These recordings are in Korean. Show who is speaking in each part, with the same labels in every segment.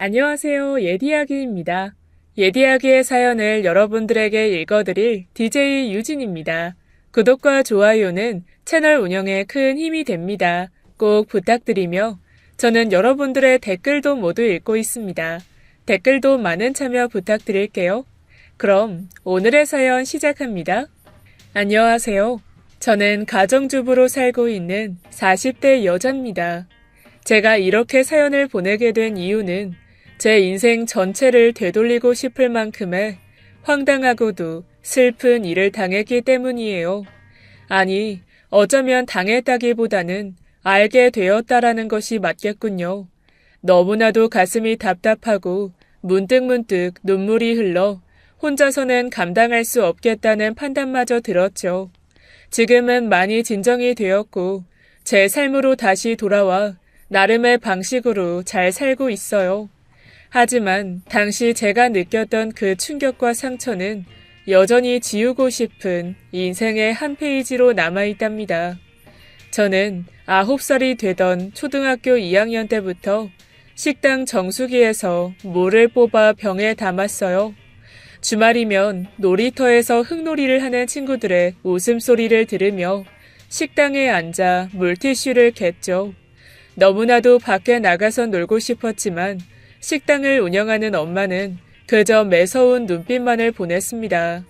Speaker 1: 안녕하세요. 예디야기입니다. 예디야기의 사연을 여러분들에게 읽어드릴 DJ 유진입니다. 구독과 좋아요는 채널 운영에 큰 힘이 됩니다. 꼭 부탁드리며 저는 여러분들의 댓글도 모두 읽고 있습니다. 댓글도 많은 참여 부탁드릴게요. 그럼 오늘의 사연 시작합니다. 안녕하세요. 저는 가정주부로 살고 있는 40대 여자입니다. 제가 이렇게 사연을 보내게 된 이유는 제 인생 전체를 되돌리고 싶을 만큼의 황당하고도 슬픈 일을 당했기 때문이에요. 아니, 어쩌면 당했다기보다는 알게 되었다라는 것이 맞겠군요. 너무나도 가슴이 답답하고 문득문득 눈물이 흘러 혼자서는 감당할 수 없겠다는 판단마저 들었죠. 지금은 많이 진정이 되었고 제 삶으로 다시 돌아와 나름의 방식으로 잘 살고 있어요. 하지만 당시 제가 느꼈던 그 충격과 상처는 여전히 지우고 싶은 인생의 한 페이지로 남아있답니다. 저는 9살이 되던 초등학교 2학년 때부터 식당 정수기에서 물을 뽑아 병에 담았어요. 주말이면 놀이터에서 흙놀이를 하는 친구들의 웃음소리를 들으며 식당에 앉아 물티슈를 겠죠. 너무나도 밖에 나가서 놀고 싶었지만 식당을 운영하는 엄마는 그저 매서운 눈빛만을 보냈습니다.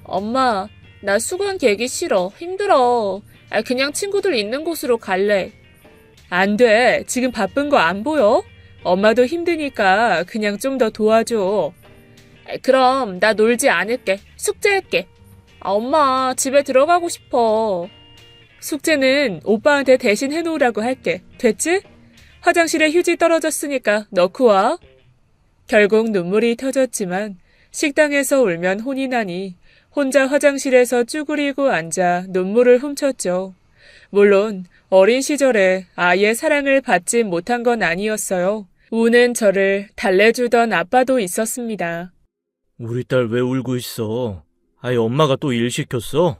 Speaker 1: 엄마, 나 수건 개기 싫어. 힘들어. 그냥 친구들 있는 곳으로 갈래. 안 돼. 지금 바쁜 거 안 보여? 엄마도 힘드니까 그냥 좀 더 도와줘. 그럼 나 놀지 않을게. 숙제할게. 엄마, 집에 들어가고 싶어. 숙제는 오빠한테 대신 해놓으라고 할게. 됐지? 화장실에 휴지 떨어졌으니까 넣고 와. 결국 눈물이 터졌지만 식당에서 울면 혼이 나니 혼자 화장실에서 쭈그리고 앉아 눈물을 훔쳤죠. 물론 어린 시절에 아이의 사랑을 받지 못한 건 아니었어요. 우는 저를 달래주던 아빠도 있었습니다.
Speaker 2: 우리 딸 왜 울고 있어? 아이 엄마가 또 일 시켰어?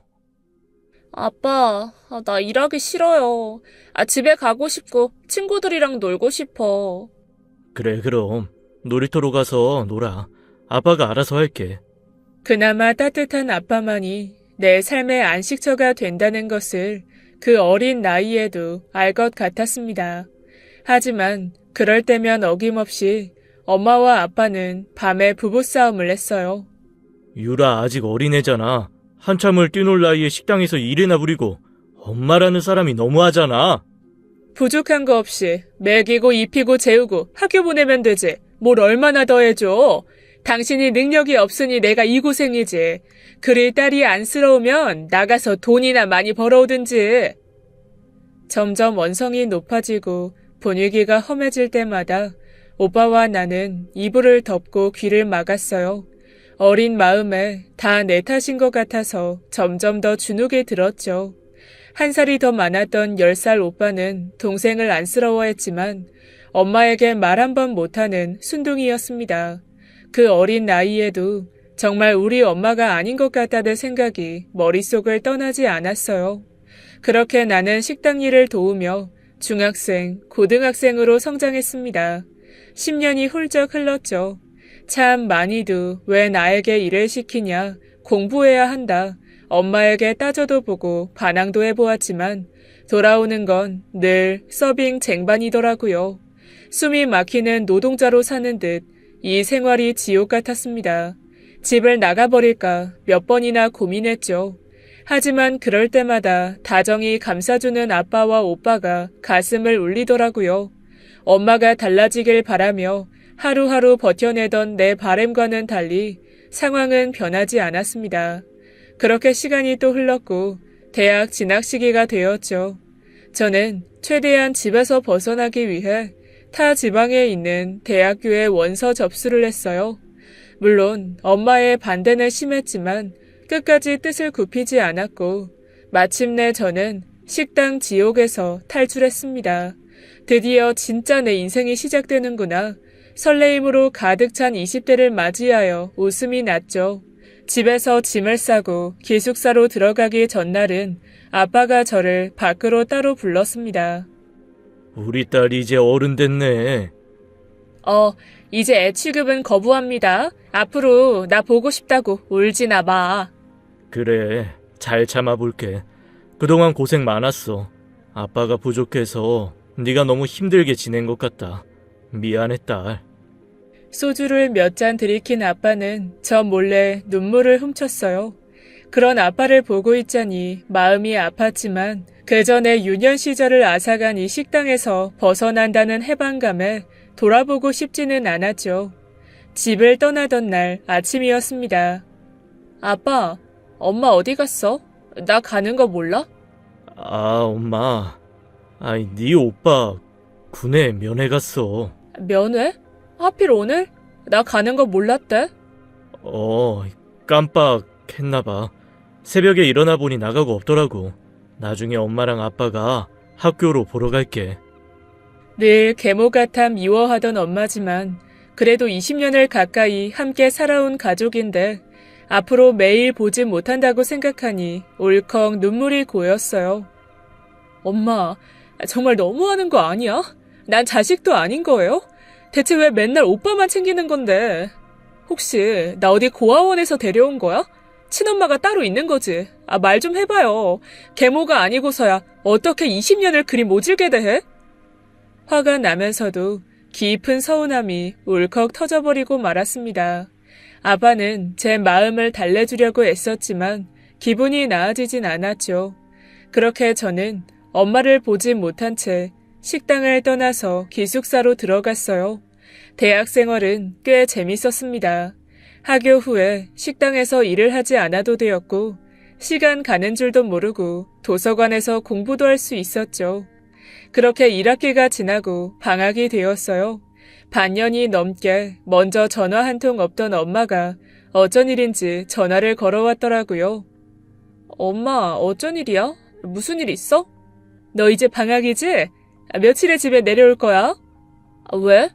Speaker 1: 아빠, 나 일하기 싫어요. 집에 가고 싶고 친구들이랑 놀고 싶어.
Speaker 2: 그래 그럼 놀이터로 가서 놀아. 아빠가 알아서 할게.
Speaker 1: 그나마 따뜻한 아빠만이 내 삶의 안식처가 된다는 것을 그 어린 나이에도 알 것 같았습니다. 하지만 그럴 때면 어김없이 엄마와 아빠는 밤에 부부싸움을 했어요.
Speaker 2: 유라 아직 어린애잖아. 한참을 뛰놀 나이에 식당에서 일이나 부리고 엄마라는 사람이 너무하잖아.
Speaker 1: 부족한 거 없이 먹이고 입히고 재우고 학교 보내면 되지. 뭘 얼마나 더 해줘. 당신이 능력이 없으니 내가 이 고생이지. 그리 딸이 안쓰러우면 나가서 돈이나 많이 벌어오든지. 점점 원성이 높아지고 분위기가 험해질 때마다 오빠와 나는 이불을 덮고 귀를 막았어요. 어린 마음에 다 내 탓인 것 같아서 점점 더 주눅이 들었죠. 1살이 더 많았던 10살 오빠는 동생을 안쓰러워했지만 엄마에게 말 한 번 못하는 순둥이였습니다. 그 어린 나이에도 정말 우리 엄마가 아닌 것 같다는 생각이 머릿속을 떠나지 않았어요. 그렇게 나는 식당 일을 도우며 중학생, 고등학생으로 성장했습니다. 10년이 훌쩍 흘렀죠. 참 많이도 왜 나에게 일을 시키냐, 공부해야 한다, 엄마에게 따져도 보고 반항도 해보았지만 돌아오는 건 늘 서빙 쟁반이더라고요. 숨이 막히는 노동자로 사는 듯 이 생활이 지옥 같았습니다. 집을 나가버릴까 몇 번이나 고민했죠. 하지만 그럴 때마다 다정히 감싸주는 아빠와 오빠가 가슴을 울리더라고요. 엄마가 달라지길 바라며 하루하루 버텨내던 내 바람과는 달리 상황은 변하지 않았습니다. 그렇게 시간이 또 흘렀고 대학 진학 시기가 되었죠. 저는 최대한 집에서 벗어나기 위해 타 지방에 있는 대학교에 원서 접수를 했어요. 물론 엄마의 반대는 심했지만 끝까지 뜻을 굽히지 않았고 마침내 저는 식당 지옥에서 탈출했습니다. 드디어 진짜 내 인생이 시작되는구나. 설레임으로 가득 찬 20대를 맞이하여 웃음이 났죠. 집에서 짐을 싸고 기숙사로 들어가기 전날은 아빠가 저를 밖으로 따로 불렀습니다.
Speaker 2: 우리 딸이 이제 어른 됐네.
Speaker 1: 이제 애 취급은 거부합니다. 앞으로 나 보고 싶다고 울지나 마.
Speaker 2: 그래, 잘 참아볼게. 그동안 고생 많았어. 아빠가 부족해서 네가 너무 힘들게 지낸 것 같다. 미안해, 딸.
Speaker 1: 소주를 몇 잔 들이킨 아빠는 저 몰래 눈물을 훔쳤어요. 그런 아빠를 보고 있자니 마음이 아팠지만 그 전에 유년 시절을 앗아간 이 식당에서 벗어난다는 해방감에 돌아보고 싶지는 않았죠. 집을 떠나던 날 아침이었습니다. 아빠, 엄마 어디 갔어? 나 가는 거 몰라?
Speaker 2: 아, 엄마. 아이, 네 오빠 군에 면회 갔어.
Speaker 1: 면회? 하필 오늘? 나 가는 거 몰랐대?
Speaker 2: 깜빡했나봐. 새벽에 일어나 보니 나가고 없더라고. 나중에 엄마랑 아빠가 학교로 보러 갈게.
Speaker 1: 늘 계모 같아 미워하던 엄마지만 그래도 20년을 가까이 함께 살아온 가족인데 앞으로 매일 보지 못한다고 생각하니 울컥 눈물이 고였어요. 엄마, 정말 너무하는 거 아니야? 난 자식도 아닌 거예요? 대체 왜 맨날 오빠만 챙기는 건데? 혹시 나 어디 고아원에서 데려온 거야? 친엄마가 따로 있는 거지. 말 좀 해봐요. 계모가 아니고서야 어떻게 20년을 그리 모질게 대해? 화가 나면서도 깊은 서운함이 울컥 터져버리고 말았습니다. 아빠는 제 마음을 달래주려고 애썼지만 기분이 나아지진 않았죠. 그렇게 저는 엄마를 보지 못한 채 식당을 떠나서 기숙사로 들어갔어요. 대학 생활은 꽤 재밌었습니다. 학교 후에 식당에서 일을 하지 않아도 되었고 시간 가는 줄도 모르고 도서관에서 공부도 할 수 있었죠. 그렇게 1학기가 지나고 방학이 되었어요. 반년이 넘게 먼저 전화 한 통 없던 엄마가 어쩐 일인지 전화를 걸어왔더라고요. 엄마, 어쩐 일이야? 무슨 일 있어? 너 이제 방학이지? 며칠에 집에 내려올 거야? 왜?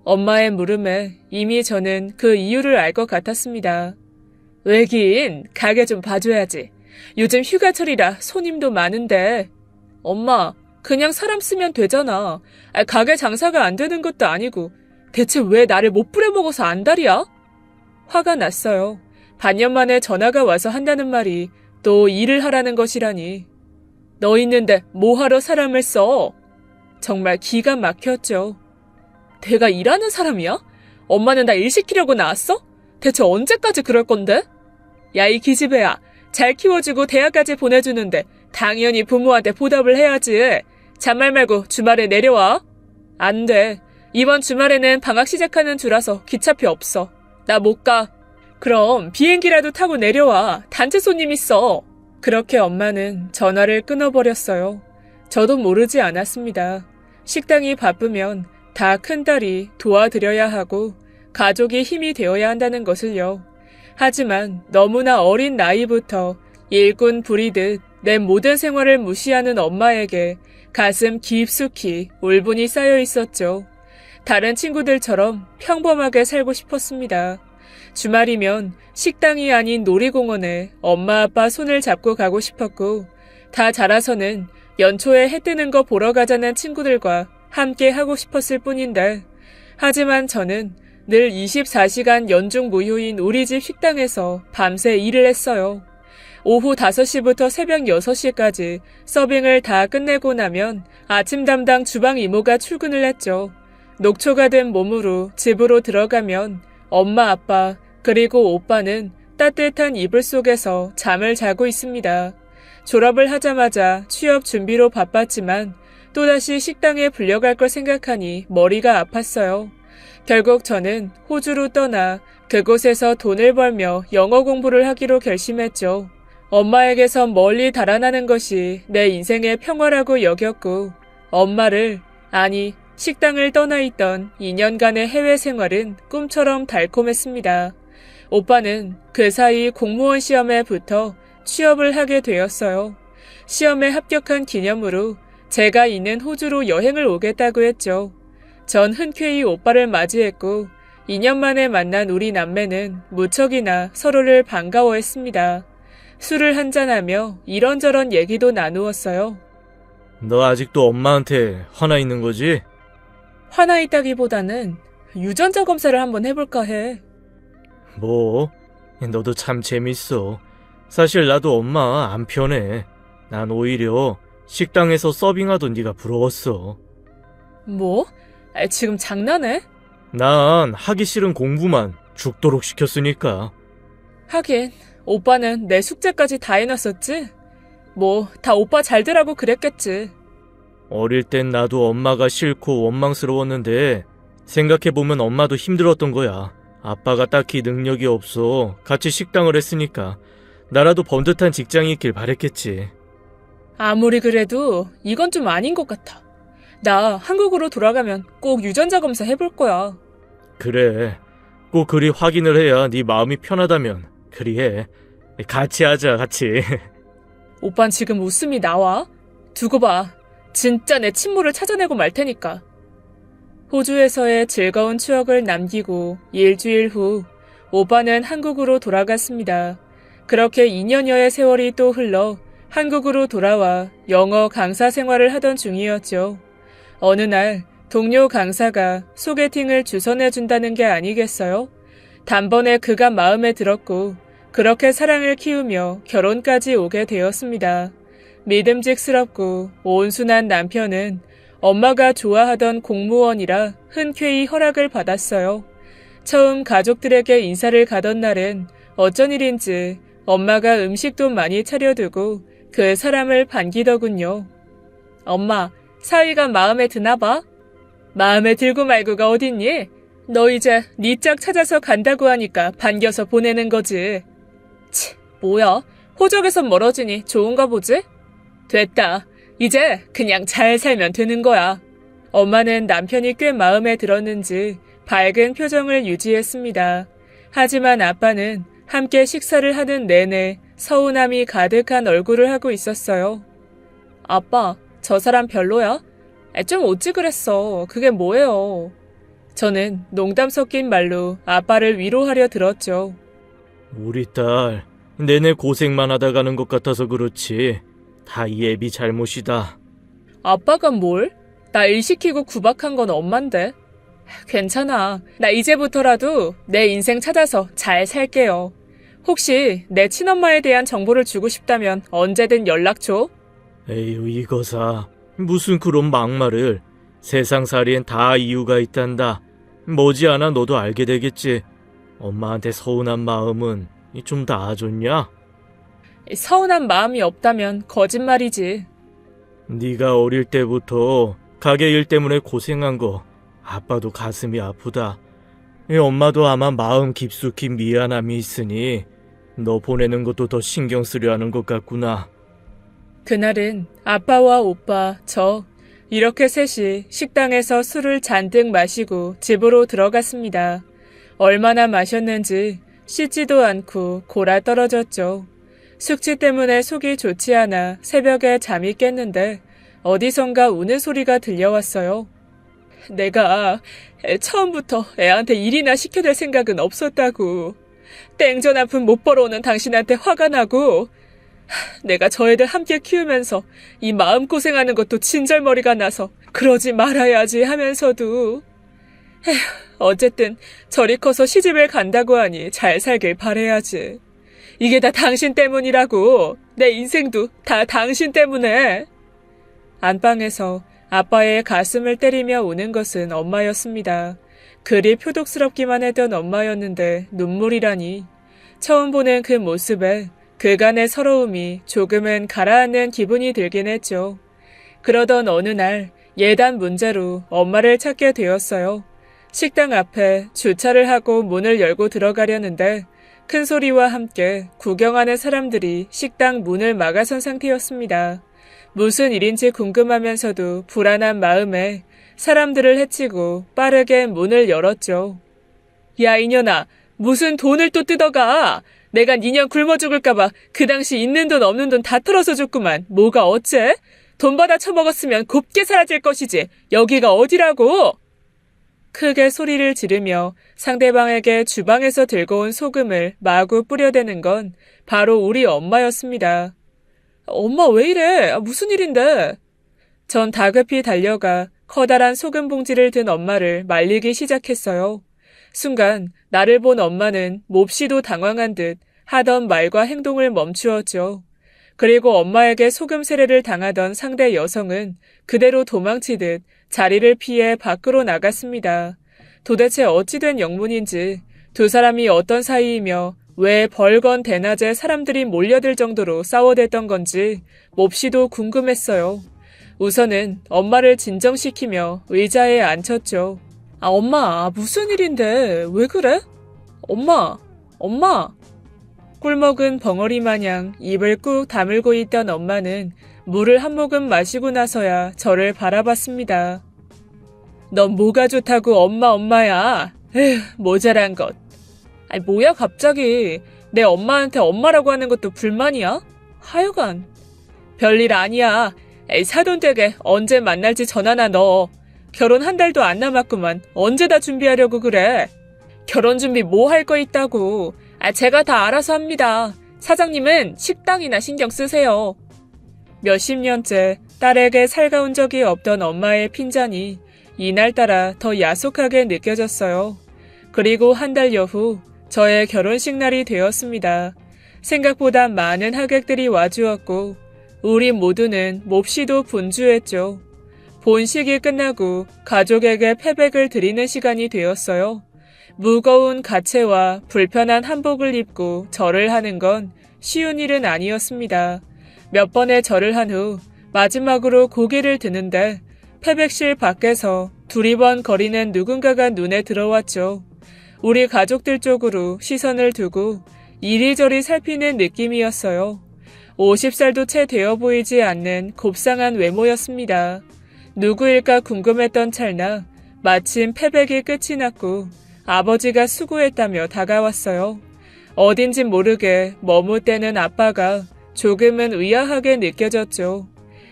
Speaker 1: 엄마의 물음에 이미 저는 그 이유를 알 것 같았습니다. 왜긴, 가게 좀 봐줘야지. 요즘 휴가철이라 손님도 많은데. 엄마, 그냥 사람 쓰면 되잖아. 가게 장사가 안 되는 것도 아니고 대체 왜 나를 못 부려먹어서 안달이야? 화가 났어요. 반년 만에 전화가 와서 한다는 말이 또 일을 하라는 것이라니. 너 있는데 뭐하러 사람을 써? 정말 기가 막혔죠. 내가 일하는 사람이야? 엄마는 나 일 시키려고 나왔어? 대체 언제까지 그럴 건데? 야, 이 기집애야. 잘 키워주고 대학까지 보내주는데 당연히 부모한테 보답을 해야지. 잔말 말고 주말에 내려와. 안 돼. 이번 주말에는 방학 시작하는 주라서 기차표 없어. 나 못 가. 그럼 비행기라도 타고 내려와. 단체 손님 있어. 그렇게 엄마는 전화를 끊어버렸어요. 저도 모르지 않았습니다. 식당이 바쁘면 다 큰딸이 도와드려야 하고 가족이 힘이 되어야 한다는 것을요. 하지만 너무나 어린 나이부터 일꾼 부리듯 내 모든 생활을 무시하는 엄마에게 가슴 깊숙이 울분이 쌓여 있었죠. 다른 친구들처럼 평범하게 살고 싶었습니다. 주말이면 식당이 아닌 놀이공원에 엄마 아빠 손을 잡고 가고 싶었고 다 자라서는 연초에 해 뜨는 거 보러 가자는 친구들과 함께 하고 싶었을 뿐인데 하지만 저는 늘 24시간 연중 무휴인 우리 집 식당에서 밤새 일을 했어요. 오후 5시부터 새벽 6시까지 서빙을 다 끝내고 나면 아침 담당 주방 이모가 출근을 했죠. 녹초가 된 몸으로 집으로 들어가면 엄마 아빠 그리고 오빠는 따뜻한 이불 속에서 잠을 자고 있습니다. 졸업을 하자마자 취업 준비로 바빴지만 또다시 식당에 불려갈 걸 생각하니 머리가 아팠어요. 결국 저는 호주로 떠나 그곳에서 돈을 벌며 영어 공부를 하기로 결심했죠. 엄마에게서 멀리 달아나는 것이 내 인생의 평화라고 여겼고 엄마를, 아니 식당을 떠나 있던 2년간의 해외 생활은 꿈처럼 달콤했습니다. 오빠는 그 사이 공무원 시험에 붙어 취업을 하게 되었어요. 시험에 합격한 기념으로 제가 있는 호주로 여행을 오겠다고 했죠. 전 흔쾌히 오빠를 맞이했고 2년 만에 만난 우리 남매는 무척이나 서로를 반가워했습니다. 술을 한잔하며 이런저런 얘기도 나누었어요.
Speaker 2: 너 아직도 엄마한테 화나 있는 거지?
Speaker 1: 화나 있다기보다는 유전자 검사를 한번 해볼까 해.
Speaker 2: 뭐? 너도 참 재밌어. 사실 나도 엄마 안 편해. 난 오히려 식당에서 서빙하던 네가 부러웠어.
Speaker 1: 뭐? 지금 장난해?
Speaker 2: 난 하기 싫은 공부만 죽도록 시켰으니까.
Speaker 1: 하긴 오빠는 내 숙제까지 다 해놨었지? 뭐 다 오빠 잘 되라고 그랬겠지.
Speaker 2: 어릴 땐 나도 엄마가 싫고 원망스러웠는데 생각해보면 엄마도 힘들었던 거야. 아빠가 딱히 능력이 없어 같이 식당을 했으니까 나라도 번듯한 직장이 있길 바랬겠지.
Speaker 1: 아무리 그래도 이건 좀 아닌 것 같아. 나 한국으로 돌아가면 꼭 유전자 검사 해볼 거야.
Speaker 2: 그래. 꼭 그리 확인을 해야 네 마음이 편하다면 그리 해. 같이 하자, 같이.
Speaker 1: 오빤 지금 웃음이 나와? 두고 봐. 진짜 내 친모를 찾아내고 말 테니까. 호주에서의 즐거운 추억을 남기고 일주일 후 오빠는 한국으로 돌아갔습니다. 그렇게 2년여의 세월이 또 흘러 한국으로 돌아와 영어 강사 생활을 하던 중이었죠. 어느 날 동료 강사가 소개팅을 주선해준다는 게 아니겠어요? 단번에 그가 마음에 들었고 그렇게 사랑을 키우며 결혼까지 오게 되었습니다. 믿음직스럽고 온순한 남편은 엄마가 좋아하던 공무원이라 흔쾌히 허락을 받았어요. 처음 가족들에게 인사를 가던 날엔 어쩐 일인지 엄마가 음식도 많이 차려두고 그 사람을 반기더군요. 엄마, 사위가 마음에 드나 봐? 마음에 들고 말고가 어딨니? 너 이제 네 짝 찾아서 간다고 하니까 반겨서 보내는 거지. 치, 뭐야? 호적에선 멀어지니 좋은가 보지? 됐다. 이제 그냥 잘 살면 되는 거야. 엄마는 남편이 꽤 마음에 들었는지 밝은 표정을 유지했습니다. 하지만 아빠는 함께 식사를 하는 내내 서운함이 가득한 얼굴을 하고 있었어요. 아빠, 저 사람 별로야? 좀 어찌 그랬어. 그게 뭐예요? 저는 농담 섞인 말로 아빠를 위로하려 들었죠.
Speaker 2: 우리 딸, 내내 고생만 하다 가는 것 같아서 그렇지. 다 이 애비 잘못이다.
Speaker 1: 아빠가 뭘? 나 일 시키고 구박한 건 엄만데. 괜찮아. 나 이제부터라도 내 인생 찾아서 잘 살게요. 혹시 내 친엄마에 대한 정보를 주고 싶다면 언제든 연락 줘.
Speaker 2: 에휴, 이거사. 무슨 그런 막말을. 세상살이엔 다 이유가 있단다. 머지않아 너도 알게 되겠지. 엄마한테 서운한 마음은 좀 나아졌냐?
Speaker 1: 서운한 마음이 없다면 거짓말이지.
Speaker 2: 네가 어릴 때부터 가게 일 때문에 고생한 거 아빠도 가슴이 아프다. 엄마도 아마 마음 깊숙이 미안함이 있으니 너 보내는 것도 더 신경 쓰려 하는 것 같구나.
Speaker 1: 그날은 아빠와 오빠, 저 이렇게 셋이 식당에서 술을 잔뜩 마시고 집으로 들어갔습니다. 얼마나 마셨는지 씻지도 않고 골아 떨어졌죠. 숙취 때문에 속이 좋지 않아 새벽에 잠이 깼는데 어디선가 우는 소리가 들려왔어요. 내가 처음부터 애한테 일이나 시켜댈 생각은 없었다고. 땡전 한 푼 못 벌어오는 당신한테 화가 나고 내가 저 애들 함께 키우면서 이 마음고생하는 것도 진절머리가 나서 그러지 말아야지 하면서도 에휴, 어쨌든 저리 커서 시집을 간다고 하니 잘 살길 바래야지. 이게 다 당신 때문이라고. 내 인생도 다 당신 때문에. 안방에서 아빠의 가슴을 때리며 우는 것은 엄마였습니다. 그리 표독스럽기만 했던 엄마였는데 눈물이라니. 처음 보는 그 모습에 그간의 서러움이 조금은 가라앉는 기분이 들긴 했죠. 그러던 어느 날 예단 문제로 엄마를 찾게 되었어요. 식당 앞에 주차를 하고 문을 열고 들어가려는데 큰 소리와 함께 구경하는 사람들이 식당 문을 막아선 상태였습니다. 무슨 일인지 궁금하면서도 불안한 마음에 사람들을 해치고 빠르게 문을 열었죠. 야, 이년아, 무슨 돈을 또 뜯어가? 내가 니년 굶어 죽을까봐 그 당시 있는 돈 없는 돈 다 털어서 줬구만. 뭐가 어째? 돈 받아 처먹었으면 곱게 사라질 것이지. 여기가 어디라고? 크게 소리를 지르며 상대방에게 주방에서 들고 온 소금을 마구 뿌려대는 건 바로 우리 엄마였습니다. 엄마 왜 이래? 무슨 일인데? 전 다급히 달려가 커다란 소금 봉지를 든 엄마를 말리기 시작했어요. 순간 나를 본 엄마는 몹시도 당황한 듯 하던 말과 행동을 멈추었죠. 그리고 엄마에게 소금 세례를 당하던 상대 여성은 그대로 도망치듯 자리를 피해 밖으로 나갔습니다. 도대체 어찌된 영문인지 두 사람이 어떤 사이이며 왜 벌건 대낮에 사람들이 몰려들 정도로 싸워댔던 건지 몹시도 궁금했어요. 우선은 엄마를 진정시키며 의자에 앉혔죠. 엄마, 무슨 일인데 왜 그래? 엄마. 꿀먹은 벙어리 마냥 입을 꾹 다물고 있던 엄마는 물을 한 모금 마시고 나서야 저를 바라봤습니다. 넌 뭐가 좋다고 엄마야. 에휴, 모자란 것. 뭐야 갑자기. 내 엄마한테 엄마라고 하는 것도 불만이야? 하여간. 별일 아니야. 사돈댁에 언제 만날지 전화나 넣어. 결혼 한 달도 안 남았구만. 언제 다 준비하려고 그래. 결혼 준비 뭐 할 거 있다고. 제가 다 알아서 합니다. 사장님은 식당이나 신경 쓰세요. 몇십 년째 딸에게 살가운 적이 없던 엄마의 핀잔이 이날따라 더 야속하게 느껴졌어요. 그리고 한 달여 후 저의 결혼식 날이 되었습니다. 생각보다 많은 하객들이 와주었고 우리 모두는 몹시도 분주했죠. 본식이 끝나고 가족에게 패백을 드리는 시간이 되었어요. 무거운 가채와 불편한 한복을 입고 절을 하는 건 쉬운 일은 아니었습니다. 몇 번의 절을 한 후 마지막으로 고개를 드는데 패백실 밖에서 두리번 거리는 누군가가 눈에 들어왔죠. 우리 가족들 쪽으로 시선을 두고 이리저리 살피는 느낌이었어요. 50살도 채 되어 보이지 않는 곱상한 외모였습니다. 누구일까 궁금했던 찰나 마침 패백이 끝이 났고 아버지가 수고했다며 다가왔어요. 어딘진 모르게 머뭇대는 아빠가 조금은 의아하게 느껴졌죠.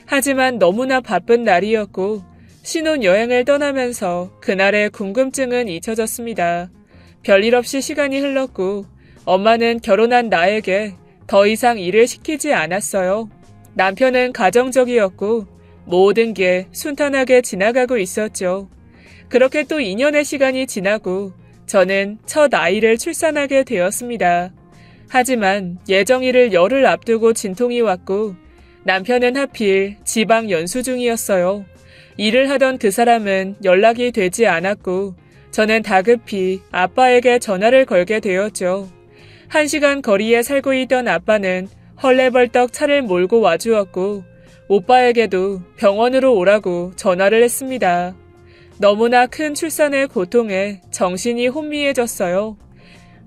Speaker 1: 하지만 너무나 바쁜 날이었고 신혼여행을 떠나면서 그날의 궁금증은 잊혀졌습니다. 별일 없이 시간이 흘렀고 엄마는 결혼한 나에게 더 이상 일을 시키지 않았어요. 남편은 가정적이었고 모든 게 순탄하게 지나가고 있었죠. 그렇게 또 2년의 시간이 지나고 저는 첫 아이를 출산하게 되었습니다. 하지만 예정일을 열흘 앞두고 진통이 왔고 남편은 하필 지방 연수 중이었어요. 일을 하던 그 사람은 연락이 되지 않았고 저는 다급히 아빠에게 전화를 걸게 되었죠. 1시간 거리에 살고 있던 아빠는 헐레벌떡 차를 몰고 와주었고 오빠에게도 병원으로 오라고 전화를 했습니다. 너무나 큰 출산의 고통에 정신이 혼미해졌어요.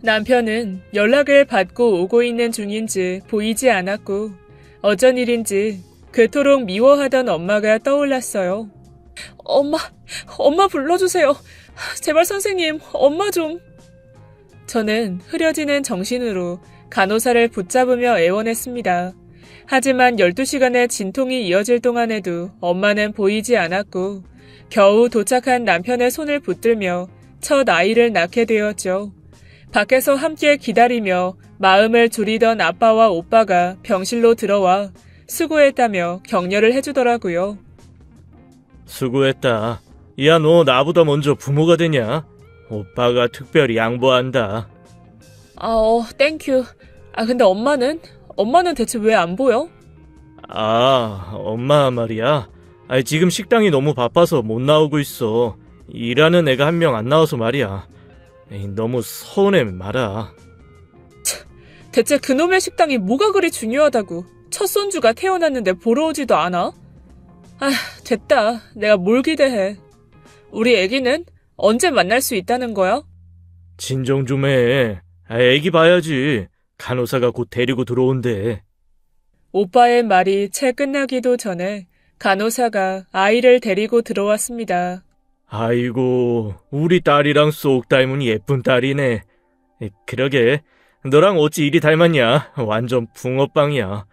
Speaker 1: 남편은 연락을 받고 오고 있는 중인지 보이지 않았고 어쩐 일인지 그토록 미워하던 엄마가 떠올랐어요. 엄마 불러주세요. 제발 선생님, 엄마 좀. 저는 흐려지는 정신으로 간호사를 붙잡으며 애원했습니다. 하지만 12시간의 진통이 이어질 동안에도 엄마는 보이지 않았고 겨우 도착한 남편의 손을 붙들며 첫 아이를 낳게 되었죠. 밖에서 함께 기다리며 마음을 졸이던 아빠와 오빠가 병실로 들어와 수고했다며 격려를 해주더라고요.
Speaker 2: 수고했다. 야, 너 나보다 먼저 부모가 되냐? 오빠가 특별히 양보한다.
Speaker 1: 땡큐. 근데 엄마는 대체 왜 안 보여?
Speaker 2: 엄마 말이야. 지금 식당이 너무 바빠서 못 나오고 있어. 일하는 애가 한 명 안 나와서 말이야. 너무 서운해 마라.
Speaker 1: 대체 그놈의 식당이 뭐가 그리 중요하다고. 첫 손주가 태어났는데 보러 오지도 않아? 됐다. 내가 뭘 기대해. 우리 애기는 언제 만날 수 있다는 거야?
Speaker 2: 진정 좀 해. 애기 봐야지. 간호사가 곧 데리고 들어온대.
Speaker 1: 오빠의 말이 채 끝나기도 전에 간호사가 아이를 데리고 들어왔습니다.
Speaker 2: 아이고, 우리 딸이랑 쏙 닮은 예쁜 딸이네. 그러게, 너랑 어찌 이리 닮았냐? 완전 붕어빵이야.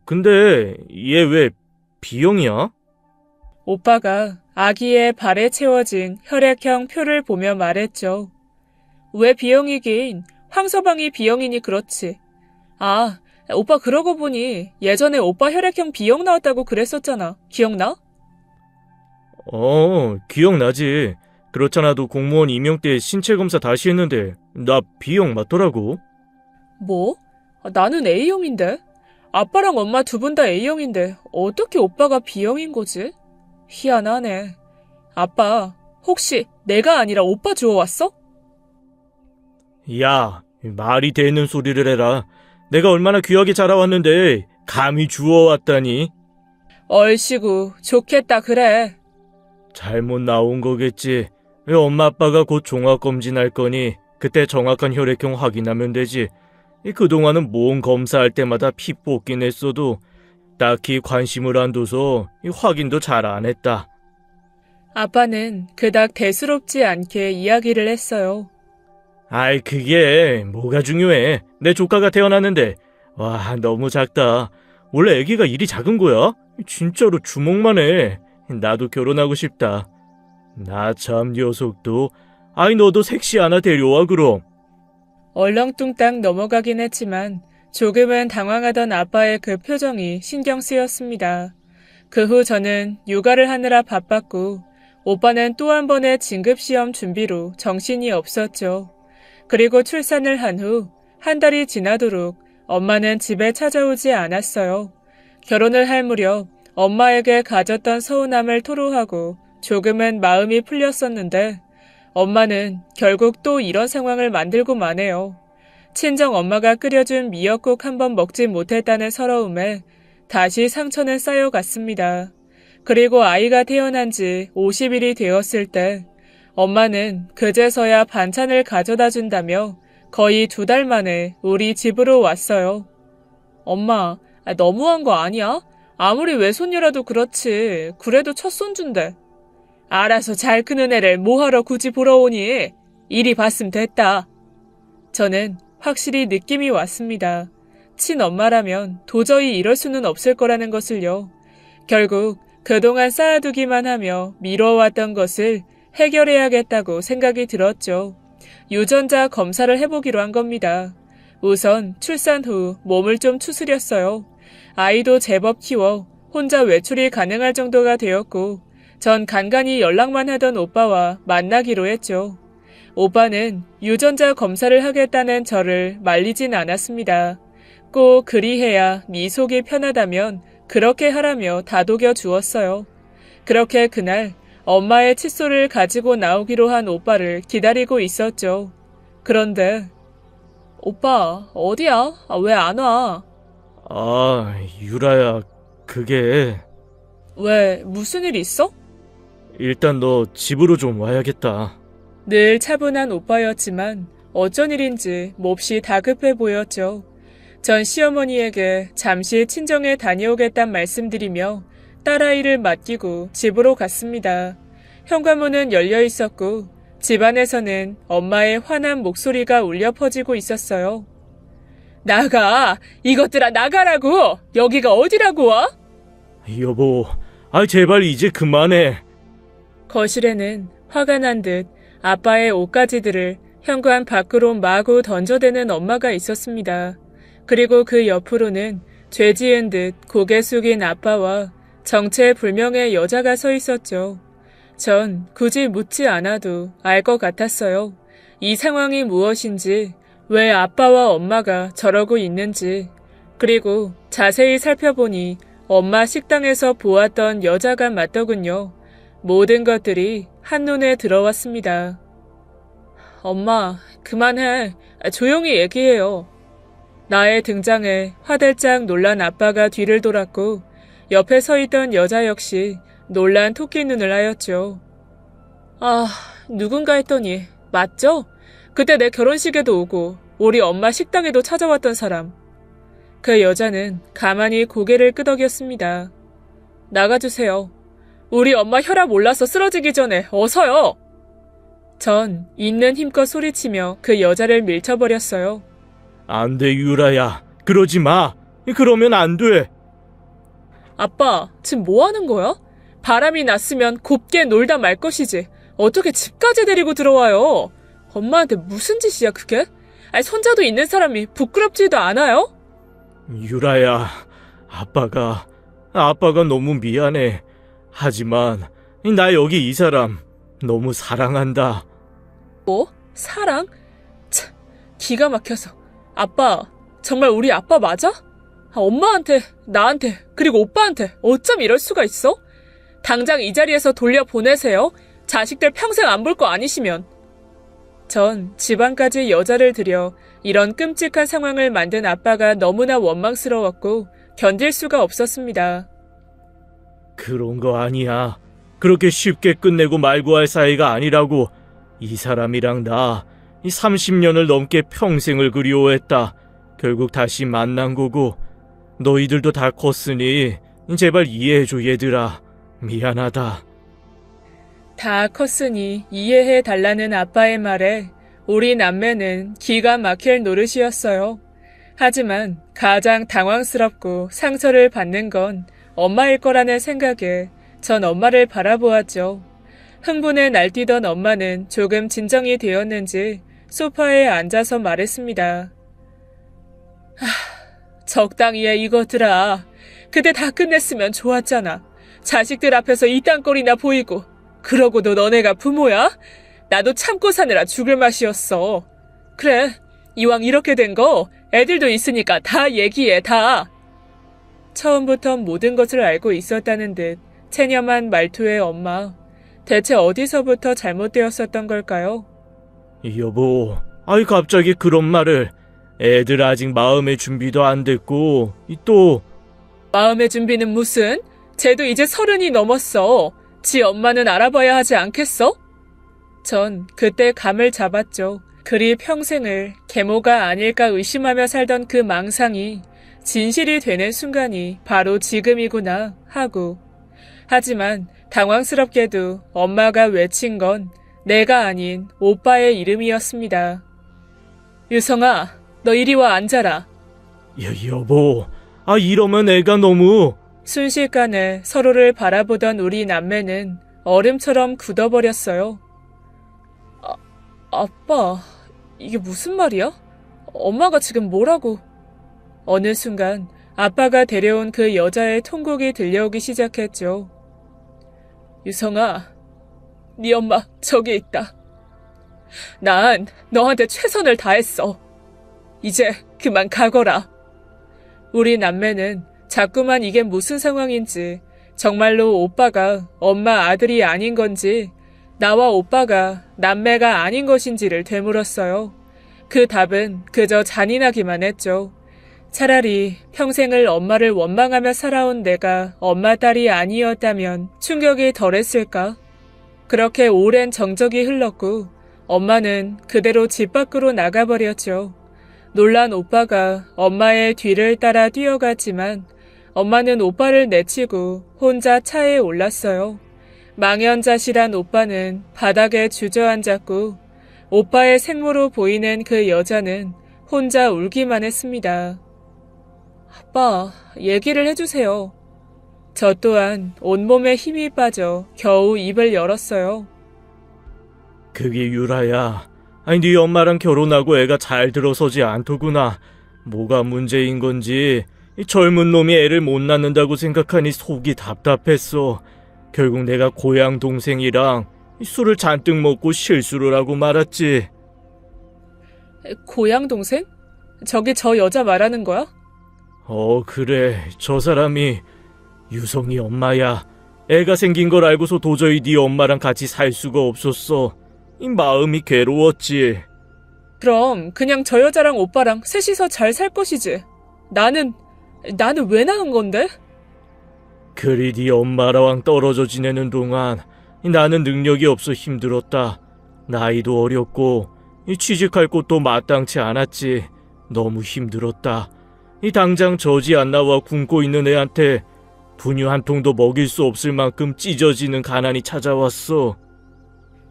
Speaker 2: 근데 얘 왜 B형이야?
Speaker 1: 오빠가 아기의 발에 채워진 혈액형 표를 보며 말했죠. 왜 B형이긴? 황서방이 B형이니 그렇지. 오빠 그러고 보니 예전에 오빠 혈액형 B형 나왔다고 그랬었잖아. 기억나?
Speaker 2: 기억나지. 그렇잖아도 공무원 임용 때 신체 검사 다시 했는데 나 B형 맞더라고.
Speaker 1: 뭐? 나는 A형인데? 아빠랑 엄마 두 분 다 A형인데 어떻게 오빠가 B형인 거지? 희한하네. 아빠, 혹시 내가 아니라 오빠 주워왔어?
Speaker 2: 야, 말이 되는 소리를 해라. 내가 얼마나 귀하게 자라왔는데 감히 주워왔다니.
Speaker 1: 얼씨구, 좋겠다 그래.
Speaker 2: 잘못 나온 거겠지. 왜 엄마 아빠가 곧 종합검진 할 거니 그때 정확한 혈액형 확인하면 되지. 그동안은 몸 검사할 때마다 피 뽑긴 했어도 딱히 관심을 안 둬서 확인도 잘 안 했다.
Speaker 1: 아빠는 그닥 대수롭지 않게 이야기를 했어요.
Speaker 2: 아이, 그게 뭐가 중요해. 내 조카가 태어났는데 와, 너무 작다. 원래 애기가 일이 작은 거야? 진짜로 주먹만 해. 나도 결혼하고 싶다. 나 참 녀석도. 아이, 너도 섹시 하나 데려와 그럼.
Speaker 1: 얼렁뚱땅 넘어가긴 했지만 조금은 당황하던 아빠의 그 표정이 신경 쓰였습니다. 그 후 저는 육아를 하느라 바빴고 오빠는 또 한 번의 진급시험 준비로 정신이 없었죠. 그리고 출산을 한 후 한 달이 지나도록 엄마는 집에 찾아오지 않았어요. 결혼을 할 무렵 엄마에게 가졌던 서운함을 토로하고 조금은 마음이 풀렸었는데 엄마는 결국 또 이런 상황을 만들고 마네요. 친정 엄마가 끓여준 미역국 한 번 먹지 못했다는 서러움에 다시 상처는 쌓여갔습니다. 그리고 아이가 태어난 지 50일이 되었을 때 엄마는 그제서야 반찬을 가져다 준다며 거의 2달 만에 우리 집으로 왔어요. 엄마, 너무한 거 아니야? 아무리 외손녀라도 그렇지. 그래도 첫 손주인데. 알아서 잘 크는 애를 뭐하러 굳이 보러 오니? 이리 봤으면 됐다. 저는 확실히 느낌이 왔습니다. 친엄마라면 도저히 이럴 수는 없을 거라는 것을요. 결국 그동안 쌓아두기만 하며 미뤄왔던 것을 해결해야겠다고 생각이 들었죠. 유전자 검사를 해보기로 한 겁니다. 우선 출산 후 몸을 좀 추스렸어요. 아이도 제법 키워 혼자 외출이 가능할 정도가 되었고 전 간간히 연락만 하던 오빠와 만나기로 했죠. 오빠는 유전자 검사를 하겠다는 저를 말리진 않았습니다. 꼭 그리해야 네 속이 편하다면 그렇게 하라며 다독여 주었어요. 그렇게 그날 엄마의 칫솔을 가지고 나오기로 한 오빠를 기다리고 있었죠. 그런데 오빠 어디야? 왜 안 와?
Speaker 2: 아, 유라야, 그게...
Speaker 1: 왜 무슨 일 있어?
Speaker 2: 일단 너 집으로 좀 와야겠다.
Speaker 1: 늘 차분한 오빠였지만 어쩐 일인지 몹시 다급해 보였죠. 전 시어머니에게 잠시 친정에 다녀오겠단 말씀드리며 딸아이를 맡기고 집으로 갔습니다. 현관문은 열려 있었고 집안에서는 엄마의 화난 목소리가 울려 퍼지고 있었어요. 나가! 이것들아 나가라고! 여기가 어디라고 와?
Speaker 2: 여보, 제발 이제 그만해.
Speaker 1: 거실에는 화가 난 듯 아빠의 옷가지들을 현관 밖으로 마구 던져대는 엄마가 있었습니다. 그리고 그 옆으로는 죄 지은 듯 고개 숙인 아빠와 정체불명의 여자가 서 있었죠. 전 굳이 묻지 않아도 알 것 같았어요. 이 상황이 무엇인지, 왜 아빠와 엄마가 저러고 있는지, 그리고 자세히 살펴보니 엄마 식당에서 보았던 여자가 맞더군요. 모든 것들이 한눈에 들어왔습니다. 엄마, 그만해. 조용히 얘기해요. 나의 등장에 화들짝 놀란 아빠가 뒤를 돌았고 옆에 서 있던 여자 역시 놀란 토끼 눈을 하였죠. 아, 누군가 했더니 맞죠? 그때 내 결혼식에도 오고 우리 엄마 식당에도 찾아왔던 사람. 그 여자는 가만히 고개를 끄덕였습니다. 나가주세요. 우리 엄마 혈압 올라서 쓰러지기 전에 어서요. 전 있는 힘껏 소리치며 그 여자를 밀쳐버렸어요.
Speaker 2: 안 돼, 유라야. 그러지 마. 그러면 안 돼.
Speaker 1: 아빠, 지금 뭐 하는 거야? 바람이 났으면 곱게 놀다 말 것이지. 어떻게 집까지 데리고 들어와요? 엄마한테 무슨 짓이야, 그게? 손자도 있는 사람이 부끄럽지도 않아요?
Speaker 2: 유라야, 아빠가 너무 미안해. 하지만 나 여기 이 사람 너무 사랑한다.
Speaker 1: 뭐? 사랑? 참, 기가 막혀서. 아빠, 정말 우리 아빠 맞아? 엄마한테, 나한테, 그리고 오빠한테 어쩜 이럴 수가 있어? 당장 이 자리에서 돌려보내세요. 자식들 평생 안 볼 거 아니시면. 전 집안까지 여자를 들여 이런 끔찍한 상황을 만든 아빠가 너무나 원망스러웠고 견딜 수가 없었습니다.
Speaker 2: 그런 거 아니야. 그렇게 쉽게 끝내고 말고 할 사이가 아니라고. 이 사람이랑 나 30년을 넘게 평생을 그리워했다. 결국 다시 만난 거고 너희들도 다 컸으니 제발 이해해줘 얘들아. 미안하다.
Speaker 1: 다 컸으니 이해해 달라는 아빠의 말에 우리 남매는 기가 막힐 노릇이었어요. 하지만 가장 당황스럽고 상처를 받는 건 엄마일 거라는 생각에 전 엄마를 바라보았죠. 흥분에 날뛰던 엄마는 조금 진정이 되었는지 소파에 앉아서 말했습니다. 적당히 해 이것들아. 그때 다 끝냈으면 좋았잖아. 자식들 앞에서 이딴 꼴이나 보이고. 그러고도 너네가 부모야? 나도 참고 사느라 죽을 맛이었어. 그래, 이왕 이렇게 된 거 애들도 있으니까 다 얘기해, 다. 처음부터 모든 것을 알고 있었다는 듯 체념한 말투의 엄마. 대체 어디서부터 잘못되었었던 걸까요?
Speaker 2: 여보, 갑자기 그런 말을. 애들 아직 마음의 준비도 안 됐고 또
Speaker 1: 마음의 준비는 무슨? 쟤도 이제 30이 넘었어. 지 엄마는 알아봐야 하지 않겠어? 전 그때 감을 잡았죠. 그리 평생을 계모가 아닐까 의심하며 살던 그 망상이 진실이 되는 순간이 바로 지금이구나 하고. 하지만 당황스럽게도 엄마가 외친 건 내가 아닌 오빠의 이름이었습니다. 유성아, 너 이리 와 앉아라.
Speaker 2: 여보, 이러면 애가 너무...
Speaker 1: 순식간에 서로를 바라보던 우리 남매는 얼음처럼 굳어버렸어요. 아빠, 이게 무슨 말이야? 엄마가 지금 뭐라고? 어느 순간 아빠가 데려온 그 여자의 통곡이 들려오기 시작했죠. 유성아, 네 엄마 저기 있다. 난 너한테 최선을 다했어. 이제 그만 가거라. 우리 남매는 자꾸만 이게 무슨 상황인지, 정말로 오빠가 엄마 아들이 아닌 건지, 나와 오빠가 남매가 아닌 것인지를 되물었어요. 그 답은 그저 잔인하기만 했죠. 차라리 평생을 엄마를 원망하며 살아온 내가 엄마 딸이 아니었다면 충격이 덜했을까? 그렇게 오랜 정적이 흘렀고 엄마는 그대로 집 밖으로 나가버렸죠. 놀란 오빠가 엄마의 뒤를 따라 뛰어갔지만 엄마는 오빠를 내치고 혼자 차에 올랐어요. 망연자실한 오빠는 바닥에 주저앉았고 오빠의 생모로 보이는 그 여자는 혼자 울기만 했습니다. 아빠, 얘기를 해주세요. 저 또한 온몸에 힘이 빠져 겨우 입을 열었어요.
Speaker 2: 그게 유라야. 네 엄마랑 결혼하고 애가 잘 들어서지 않더구나. 뭐가 문제인 건지 이 젊은 놈이 애를 못 낳는다고 생각하니 속이 답답했어. 결국 내가 고향 동생이랑 술을 잔뜩 먹고 실수를 하고 말았지.
Speaker 1: 고향 동생? 저기 저 여자 말하는 거야?
Speaker 2: 그래. 저 사람이 유성이 엄마야. 애가 생긴 걸 알고서 도저히 네 엄마랑 같이 살 수가 없었어. 이 마음이 괴로웠지.
Speaker 1: 그럼 그냥 저 여자랑 오빠랑 셋이서 잘 살 것이지. 나는 왜 낳은 건데?
Speaker 2: 그리 네 엄마랑 떨어져 지내는 동안 나는 능력이 없어 힘들었다. 나이도 어렸고 취직할 곳도 마땅치 않았지. 너무 힘들었다. 당장 저지 안 나와 굶고 있는 애한테 분유 한 통도 먹일 수 없을 만큼 찢어지는 가난이 찾아왔어.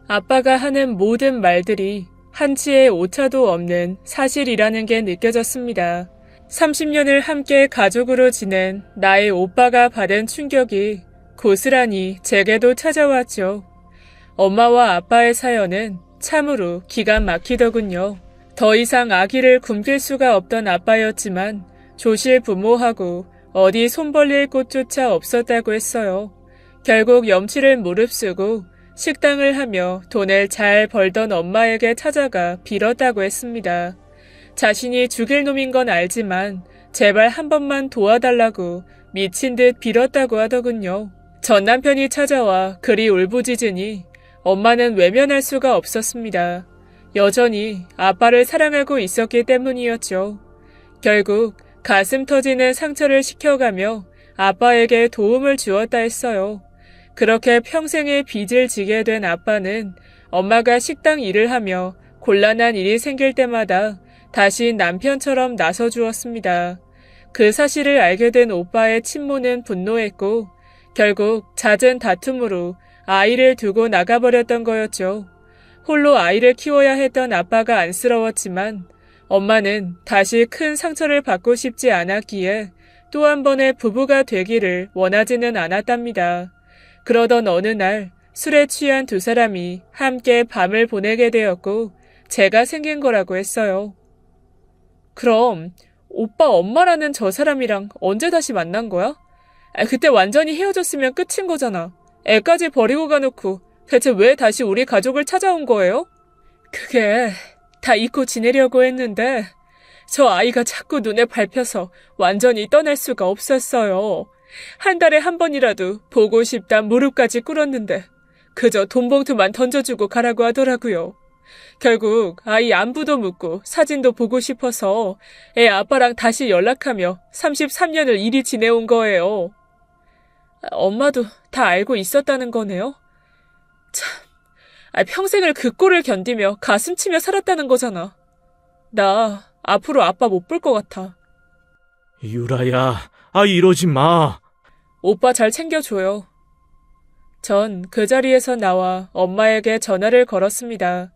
Speaker 1: 아빠가 하는 모든 말들이 한치의 오차도 없는 사실이라는 게 느껴졌습니다. 30년을 함께 가족으로 지낸 나의 오빠가 받은 충격이 고스란히 제게도 찾아왔죠. 엄마와 아빠의 사연은 참으로 기가 막히더군요. 더 이상 아기를 굶길 수가 없던 아빠였지만 조실 부모하고 어디 손 벌릴 곳조차 없었다고 했어요. 결국 염치를 무릅쓰고 식당을 하며 돈을 잘 벌던 엄마에게 찾아가 빌었다고 했습니다. 자신이 죽일 놈인 건 알지만 제발 한 번만 도와달라고 미친 듯 빌었다고 하더군요. 전 남편이 찾아와 그리 울부짖으니 엄마는 외면할 수가 없었습니다. 여전히 아빠를 사랑하고 있었기 때문이었죠. 결국 가슴 터지는 상처를 식혀가며 아빠에게 도움을 주었다 했어요. 그렇게 평생의 빚을 지게 된 아빠는 엄마가 식당 일을 하며 곤란한 일이 생길 때마다 다시 남편처럼 나서주었습니다. 그 사실을 알게 된 오빠의 친모는 분노했고 결국 잦은 다툼으로 아이를 두고 나가버렸던 거였죠. 홀로 아이를 키워야 했던 아빠가 안쓰러웠지만 엄마는 다시 큰 상처를 받고 싶지 않았기에 또 한 번의 부부가 되기를 원하지는 않았답니다. 그러던 어느 날 술에 취한 두 사람이 함께 밤을 보내게 되었고 죄가 생긴 거라고 했어요. 그럼 오빠 엄마라는 저 사람이랑 언제 다시 만난 거야? 그때 완전히 헤어졌으면 끝인 거잖아. 애까지 버리고 가놓고 대체 왜 다시 우리 가족을 찾아온 거예요? 그게 다 잊고 지내려고 했는데 저 아이가 자꾸 눈에 밟혀서 완전히 떠날 수가 없었어요. 한 달에 한 번이라도 보고 싶다 무릎까지 꿇었는데 그저 돈 봉투만 던져주고 가라고 하더라고요. 결국 아이 안부도 묻고 사진도 보고 싶어서 애 아빠랑 다시 연락하며 33년을 이리 지내온 거예요. 엄마도 다 알고 있었다는 거네요? 참, 평생을 그 꼴을 견디며 가슴 치며 살았다는 거잖아. 나 앞으로 아빠 못 볼 것 같아.
Speaker 2: 유라야, 이러지 마.
Speaker 1: 오빠 잘 챙겨줘요. 전 그 자리에서 나와 엄마에게 전화를 걸었습니다.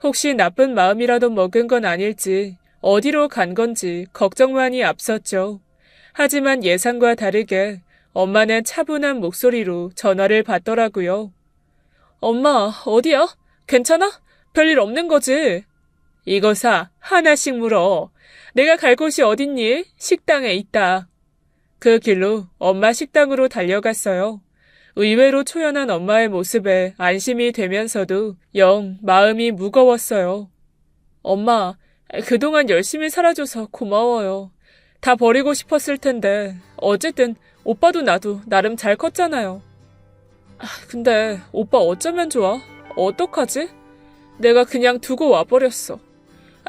Speaker 1: 혹시 나쁜 마음이라도 먹은 건 아닐지, 어디로 간 건지 걱정만이 앞섰죠. 하지만 예상과 다르게 엄마는 차분한 목소리로 전화를 받더라고요. 엄마, 어디야? 괜찮아? 별일 없는 거지? 이거사, 하나씩 물어. 내가 갈 곳이 어딨니? 식당에 있다. 그 길로 엄마 식당으로 달려갔어요. 의외로 초연한 엄마의 모습에 안심이 되면서도 영 마음이 무거웠어요. 엄마, 그동안 열심히 살아줘서 고마워요. 다 버리고 싶었을 텐데 어쨌든 오빠도 나도 나름 잘 컸잖아요. 근데 오빠 어쩌면 좋아? 어떡하지? 내가 그냥 두고 와버렸어.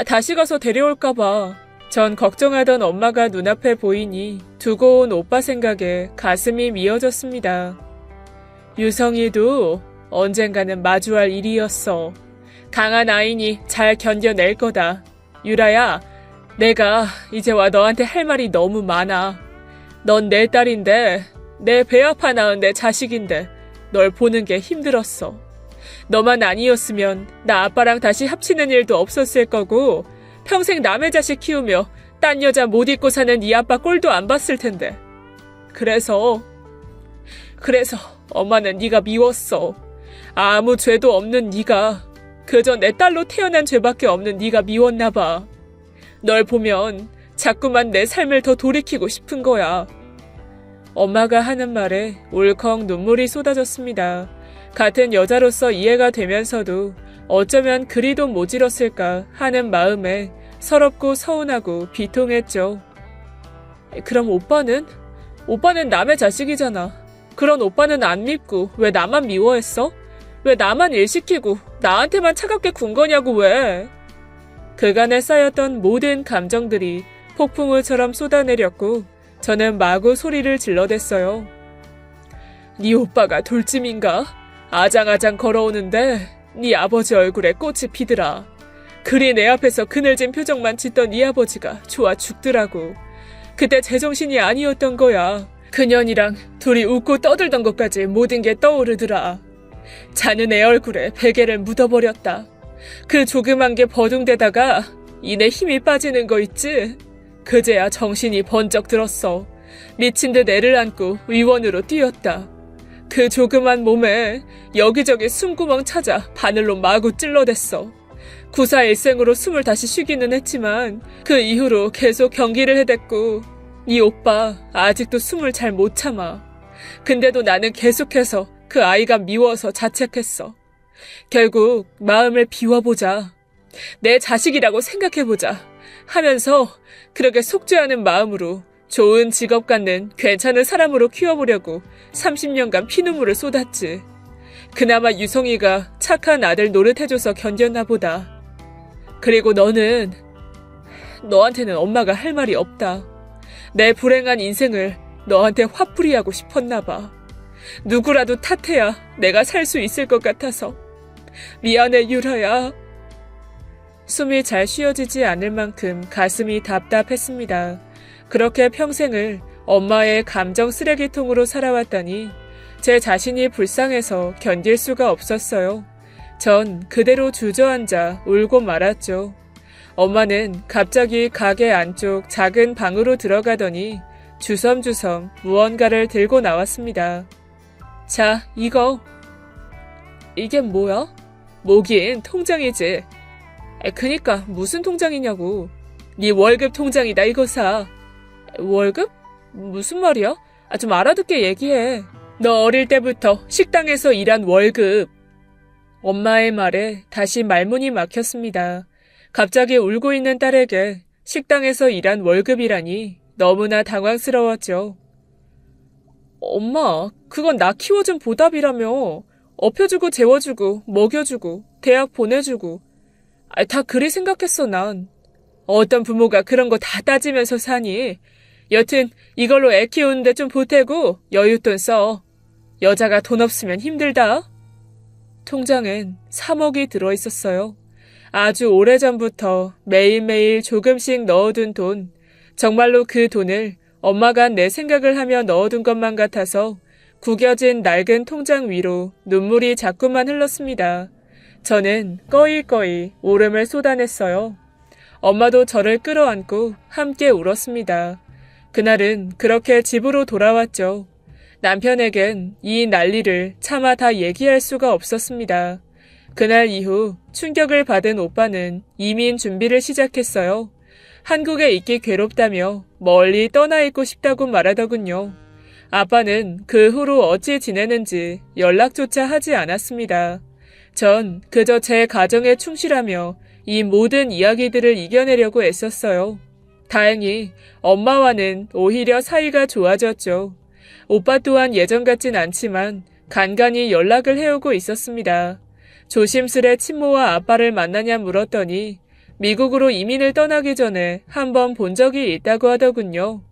Speaker 1: 다시 가서 데려올까봐. 전 걱정하던 엄마가 눈앞에 보이니 두고 온 오빠 생각에 가슴이 미어졌습니다. 유성이도 언젠가는 마주할 일이었어. 강한 아이니 잘 견뎌낼 거다. 유라야, 내가 이제와 너한테 할 말이 너무 많아. 넌 내 딸인데, 내 배 아파 낳은 내 자식인데 널 보는 게 힘들었어. 너만 아니었으면 나 아빠랑 다시 합치는 일도 없었을 거고 평생 남의 자식 키우며 딴 여자 못 잊고 사는 네 아빠 꼴도 안 봤을 텐데. 그래서 엄마는 네가 미웠어. 아무 죄도 없는 네가, 그저 내 딸로 태어난 죄밖에 없는 네가 미웠나 봐. 널 보면 자꾸만 내 삶을 더 돌이키고 싶은 거야. 엄마가 하는 말에 울컥 눈물이 쏟아졌습니다. 같은 여자로서 이해가 되면서도 어쩌면 그리도 모질었을까 하는 마음에 서럽고 서운하고 비통했죠. 그럼 오빠는? 오빠는 남의 자식이잖아. 그런 오빠는 안 밉고 왜 나만 미워했어? 왜 나만 일 시키고 나한테만 차갑게 군 거냐고 왜? 그간에 쌓였던 모든 감정들이 폭풍우처럼 쏟아내렸고 저는 마구 소리를 질러댔어요. 네 오빠가 돌찜인가? 아장아장 걸어오는데 네 아버지 얼굴에 꽃이 피더라. 그리 내 앞에서 그늘진 표정만 짓던 네 아버지가 좋아 죽더라고. 그때 제정신이 아니었던 거야. 그년이랑 둘이 웃고 떠들던 것까지 모든 게 떠오르더라. 자는 애 얼굴에 베개를 묻어버렸다. 그 조그만 게 버둥대다가 이내 힘이 빠지는 거 있지? 그제야 정신이 번쩍 들었어. 미친 듯 애를 안고 의원으로 뛰었다. 그 조그만 몸에 여기저기 숨구멍 찾아 바늘로 마구 찔러댔어. 구사일생으로 숨을 다시 쉬기는 했지만 그 이후로 계속 경기를 해댔고 네 오빠 아직도 숨을 잘 못 참아. 근데도 나는 계속해서 그 아이가 미워서 자책했어. 결국 마음을 비워보자. 내 자식이라고 생각해보자 하면서 그렇게 속죄하는 마음으로 좋은 직업 갖는 괜찮은 사람으로 키워보려고 30년간 피눈물을 쏟았지. 그나마 유성이가 착한 아들 노릇해줘서 견뎠나 보다. 그리고 너한테는 엄마가 할 말이 없다. 내 불행한 인생을 너한테 화풀이하고 싶었나 봐. 누구라도 탓해야 내가 살 수 있을 것 같아서. 미안해, 유라야. 숨이 잘 쉬어지지 않을 만큼 가슴이 답답했습니다. 그렇게 평생을 엄마의 감정 쓰레기통으로 살아왔다니 제 자신이 불쌍해서 견딜 수가 없었어요. 전 그대로 주저앉아 울고 말았죠. 엄마는 갑자기 가게 안쪽 작은 방으로 들어가더니 주섬주섬 무언가를 들고 나왔습니다. 자, 이게 뭐야? 뭐긴 통장이지. 그니까 무슨 통장이냐고. 네 월급 통장이다, 이거 사. 월급? 무슨 말이야? 좀 알아듣게 얘기해. 너 어릴 때부터 식당에서 일한 월급. 엄마의 말에 다시 말문이 막혔습니다. 갑자기 울고 있는 딸에게 식당에서 일한 월급이라니 너무나 당황스러웠죠. 엄마, 그건 나 키워준 보답이라며. 업혀주고 재워주고 먹여주고 대학 보내주고. 다 그리 생각했어, 난. 어떤 부모가 그런 거 다 따지면서 사니. 여튼 이걸로 애 키우는데 좀 보태고 여윳돈 써. 여자가 돈 없으면 힘들다. 통장엔 3억이 들어있었어요. 아주 오래전부터 매일매일 조금씩 넣어둔 돈. 정말로 그 돈을 엄마가 내 생각을 하며 넣어둔 것만 같아서 구겨진 낡은 통장 위로 눈물이 자꾸만 흘렀습니다. 저는 꺼이꺼이 울음을 쏟아냈어요. 엄마도 저를 끌어안고 함께 울었습니다. 그날은 그렇게 집으로 돌아왔죠. 남편에겐 이 난리를 차마 다 얘기할 수가 없었습니다. 그날 이후 충격을 받은 오빠는 이민 준비를 시작했어요. 한국에 있기 괴롭다며 멀리 떠나 있고 싶다고 말하더군요. 아빠는 그 후로 어찌 지내는지 연락조차 하지 않았습니다. 전 그저 제 가정에 충실하며 이 모든 이야기들을 이겨내려고 애썼어요. 다행히 엄마와는 오히려 사이가 좋아졌죠. 오빠 또한 예전 같진 않지만 간간히 연락을 해오고 있었습니다. 조심스레 친모와 아빠를 만나냐 물었더니 미국으로 이민을 떠나기 전에 한번 본 적이 있다고 하더군요.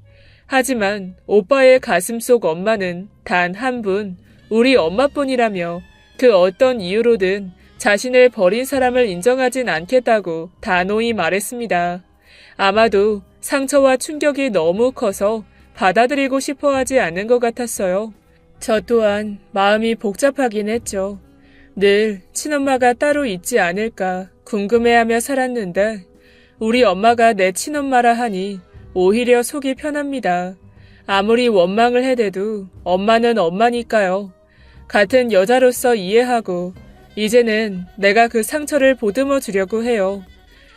Speaker 1: 하지만 오빠의 가슴속 엄마는 단 한 분, 우리 엄마뿐이라며 그 어떤 이유로든 자신을 버린 사람을 인정하진 않겠다고 단호히 말했습니다. 아마도 상처와 충격이 너무 커서 받아들이고 싶어 하지 않는 것 같았어요. 저 또한 마음이 복잡하긴 했죠. 늘 친엄마가 따로 있지 않을까 궁금해하며 살았는데 우리 엄마가 내 친엄마라 하니 오히려 속이 편합니다. 아무리 원망을 해대도 엄마는 엄마니까요. 같은 여자로서 이해하고 이제는 내가 그 상처를 보듬어 주려고 해요.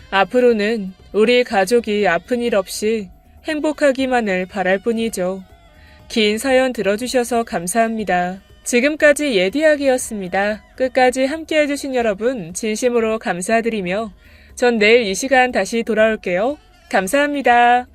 Speaker 1: 앞으로는 우리 가족이 아픈 일 없이 행복하기만을 바랄 뿐이죠. 긴 사연 들어주셔서 감사합니다. 지금까지 예디학이었습니다. 끝까지 함께 해주신 여러분 진심으로 감사드리며 전 내일 이 시간 다시 돌아올게요. 감사합니다.